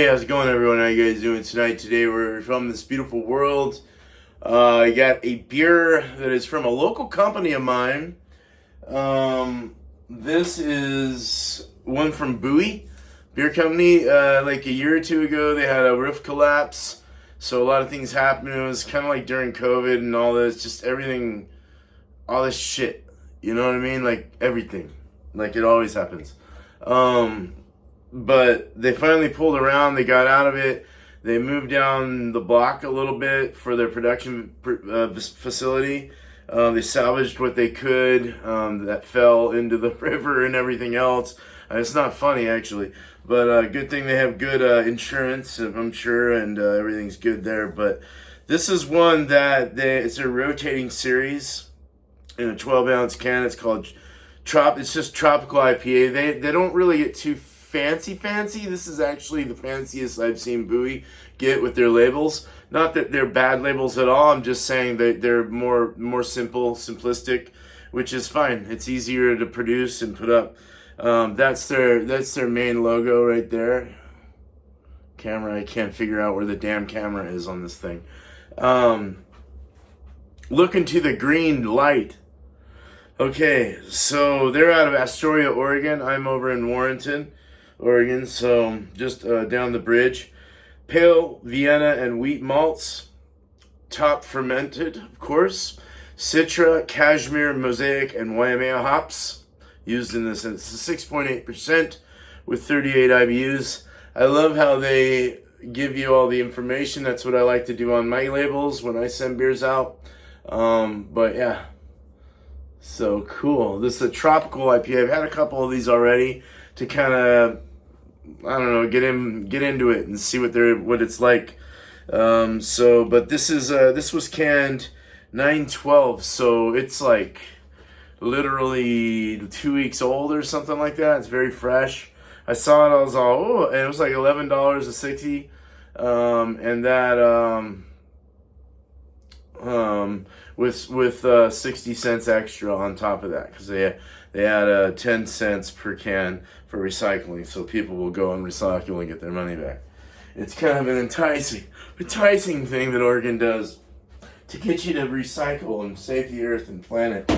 Hey, how's it going, everyone? How you guys doing tonight? Today we're from this beautiful world. I got a beer that is from a local company of mine. This is one from Buoy Beer Company. Like a year or two ago, they had a roof collapse, so a lot of things happened. It was kind of like during COVID and all this, just everything, all this shit. You know what I mean? Like everything, like it always happens. Um, but they finally pulled around. They got out of it. They moved down the block a little bit for their production facility. They salvaged what they could that fell into the river and everything else. It's not funny, actually, but good thing they have good insurance, I'm sure, and everything's good there. But this is one that it's a rotating series in a 12-ounce can. It's called It's just tropical IPA. They don't really get too fancy. This is actually the fanciest I've seen Buoy get with their labels. Not that they're bad labels at all. I'm just saying that they're more simplistic, which is fine. It's easier to produce and put up. That's their main logo right there. Camera, I can't figure out where the damn camera is on this thing. Look into the green light. Okay, so they're out of Astoria, Oregon. I'm over in Warrenton, Oregon, so just down the bridge. Pale, Vienna, and wheat malts. Top fermented, of course. Citra, Cashmere, Mosaic, and Waimea hops used in this. It's 6.8% with 38 IBUs. I love how they give you all the information. That's what I like to do on my labels when I send beers out. But yeah. So cool. This is a tropical IPA. I've had a couple of these already to kind of, I don't know, get into it and see what it's like. But this was canned 9/12, so it's like literally 2 weeks old or something like that. It's very fresh. I saw it, I was all, oh, and it was like $11 a 60, and that with 60 cents extra on top of that, because they add 10 cents per can for recycling, so people will go and recycle and get their money back. It's kind of an enticing thing that Oregon does to get you to recycle and save the earth and planet.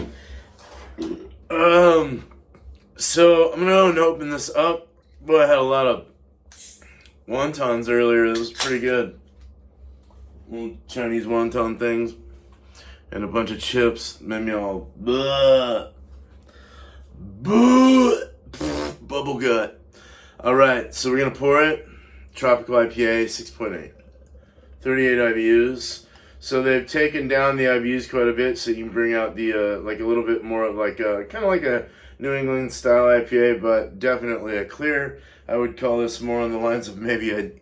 So I'm gonna go and open this up. Boy, I had a lot of wontons earlier. It was pretty good. Little Chinese wonton things. And a bunch of chips. Made me all bubble gut. Alright, so we're gonna pour it. Tropical IPA, 6.8. 38 IBUs. So they've taken down the IBUs quite a bit, so you can bring out the like a little bit more of like kind of like a New England style IPA, but definitely a clear. I would call this more on the lines of maybe an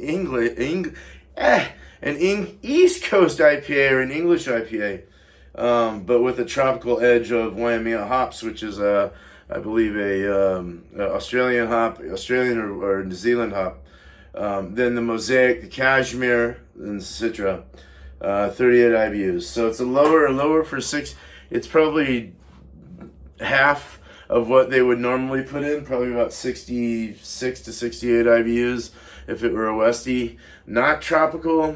East Coast IPA or an English IPA. But with a tropical edge of Waimea hops, which is I believe a Australian or New Zealand hop. Then the Mosaic, the Cashmere, and the Citra, 38 IBUs. So it's a lower for 6. It's probably half of what they would normally put in, probably about 66 to 68 IBUs if it were a Westie. Not tropical,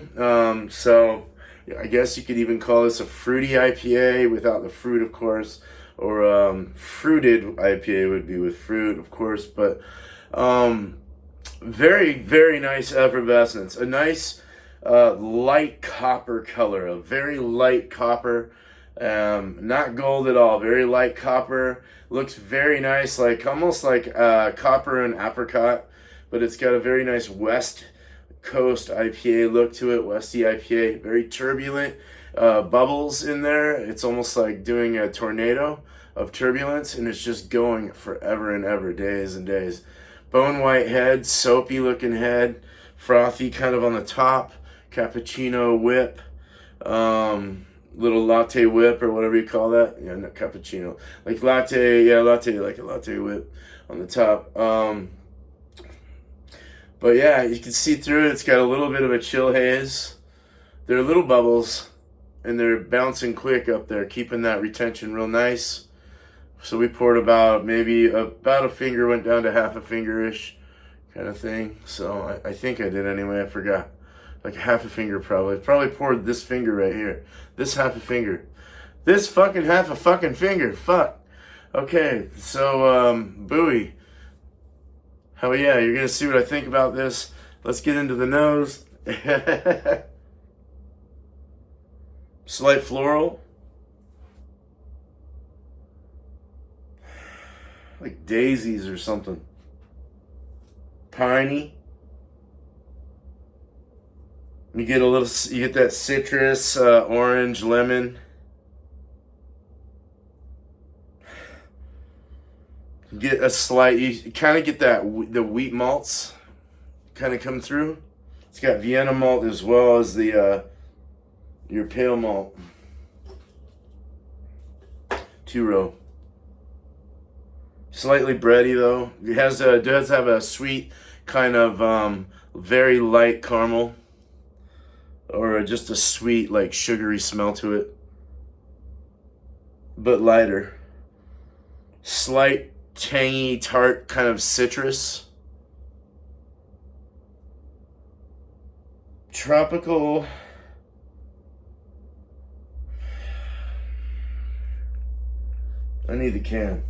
so I guess you could even call this a fruity IPA without the fruit, of course, or fruited IPA would be with fruit, of course, but very, very nice effervescence. A nice light copper color, a very light copper, not gold at all, very light copper. Looks very nice, like almost like copper and apricot, but it's got a very nice West Coast IPA look to it, Westie IPA, very turbulent bubbles in there. It's almost like doing a tornado of turbulence, and it's just going forever and ever, days and days. Bone white head, soapy looking head, frothy kind of on the top, cappuccino whip, little latte whip or whatever you call that. Yeah, not cappuccino, like latte, yeah, latte, like a latte whip on the top. But yeah, you can see through it. It's got a little bit of a chill haze. They're little bubbles, and they're bouncing quick up there, keeping that retention real nice. So we poured about a finger, went down to half a finger-ish, kind of thing. So I think I did anyway. I forgot. Like half a finger probably. Probably poured this finger right here. This half a finger. This fucking half a fucking finger. Fuck. Okay, so Buoy. Hell yeah, you're gonna see what I think about this. Let's get into the nose. Slight floral. Like daisies or something. Piney. You get that citrus, orange, lemon. Get a slight, you kind of get the wheat malts kind of come through. It's got Vienna malt as well as the your pale malt. 2-row. Slightly bready though. It does have a sweet kind of very light caramel, or just a sweet like sugary smell to it, but lighter. Slight tangy, tart kind of citrus. Tropical. I need the can.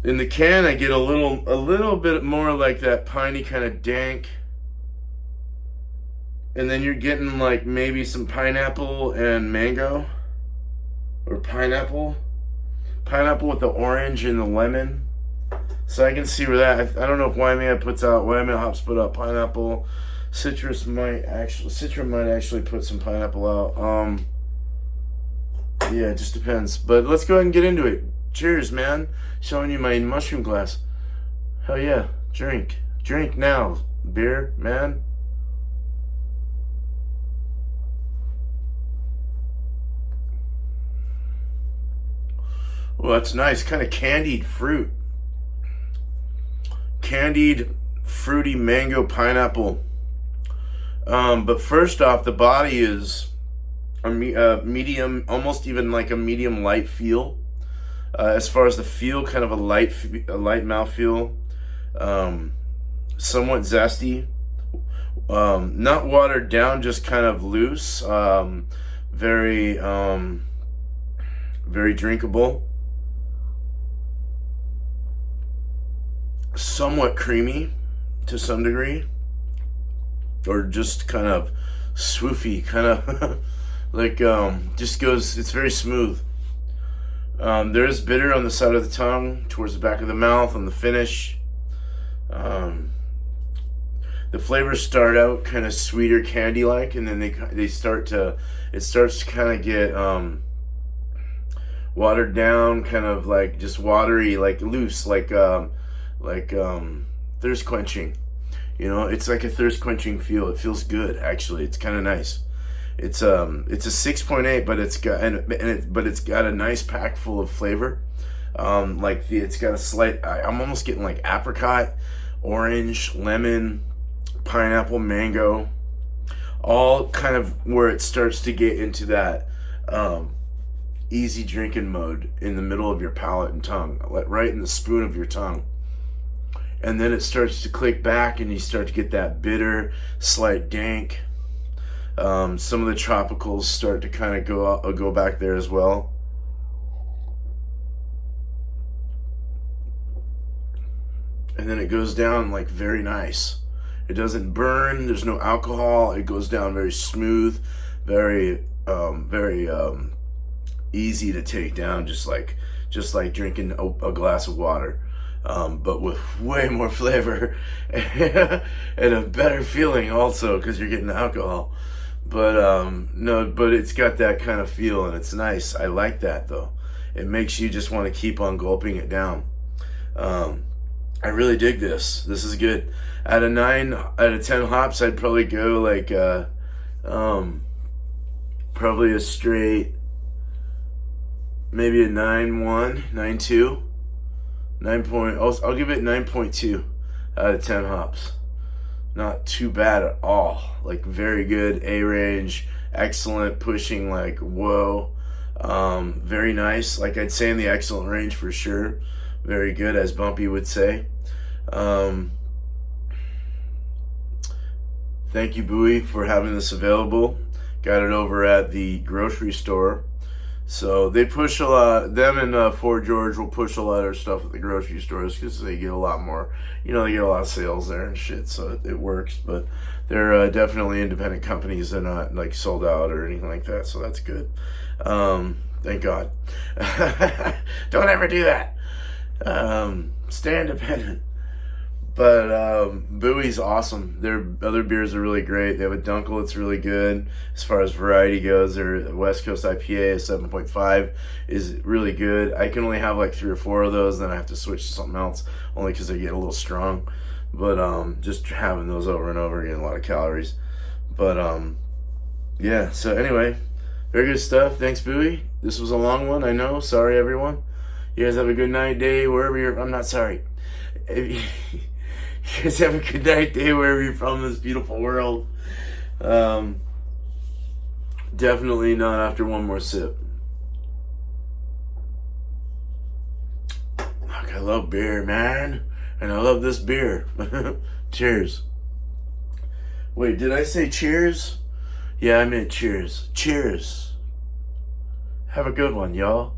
In the can, I get a little bit more like that piney kind of dank. And then you're getting like maybe some pineapple and mango. Or pineapple with the orange and the lemon. So I can see where that. I don't know if Waimea hops put out pineapple. Citra might actually put some pineapple out. Yeah, it just depends. But let's go ahead and get into it. Cheers, man! Showing you my mushroom glass. Hell yeah! Drink now, beer, man. Well, that's nice. Kind of candied fruit. Candied, fruity mango pineapple. But first off, the body is a medium, almost even like a medium light feel. As far as the feel, kind of a light mouthfeel. Somewhat zesty. Not watered down, just kind of loose. Very drinkable. Somewhat creamy to some degree, or just kind of swoofy, kind of like just goes. It's very smooth. There is bitter on the side of the tongue, towards the back of the mouth, on the finish. The flavors start out kind of sweeter, candy-like, and then it starts to kind of get watered down, kind of like just watery, like loose, like thirst quenching. You know, it's like a thirst quenching feel. It feels good, actually. It's kind of nice. It's a 6.8, but it's got a nice pack full of flavor. It's got a slight. I'm almost getting like apricot, orange, lemon, pineapple, mango, all kind of where it starts to get into that easy drinking mode in the middle of your palate and tongue, right in the spoon of your tongue. And then it starts to click back, and you start to get that bitter, slight dank. Some of the tropicals start to kind of go back there as well. And then it goes down like very nice. It doesn't burn. There's no alcohol. It goes down very smooth, very easy to take down, just like drinking a glass of water. But with way more flavor and a better feeling also, because you're getting alcohol. But it's got that kind of feel, and it's nice. I like that though. It makes you just want to keep on gulping it down. I really dig this. This is good. Out of 10 hops, I'd probably go like probably a straight, maybe a 9.1, 9.2. I'll give it 9.2 out of 10 hops. Not too bad at all. Like very good. A range, excellent, pushing like whoa. Very nice. Like I'd say in the excellent range for sure. Very good, as Bumpy would say. Thank you, Buoy, for having this available. Got it over at the grocery store. So they push a lot. Them and Fort George will push a lot of stuff at the grocery stores because they get a lot more. You know, they get a lot of sales there and shit. So it works. But they're definitely independent companies. They're not like sold out or anything like that. So that's good. Thank God. Don't ever do that. Stay independent. But Buoy's awesome. Their other beers are really great. They have a Dunkel that's really good as far as variety goes. Their West Coast IPA, 7.5, is really good. I can only have like 3 or 4 of those, then I have to switch to something else, only because they get a little strong. But just having those over and over, getting a lot of calories. But yeah, so anyway, very good stuff. Thanks, Buoy. This was a long one, I know. Sorry, everyone. You guys have a good night, day, wherever you're. I'm not sorry. You guys have a good night, day, wherever you're from in this beautiful world. Definitely not after one more sip. Look, I love beer, man. And I love this beer. Cheers. Wait, did I say cheers? Yeah, I meant cheers. Cheers. Have a good one, y'all.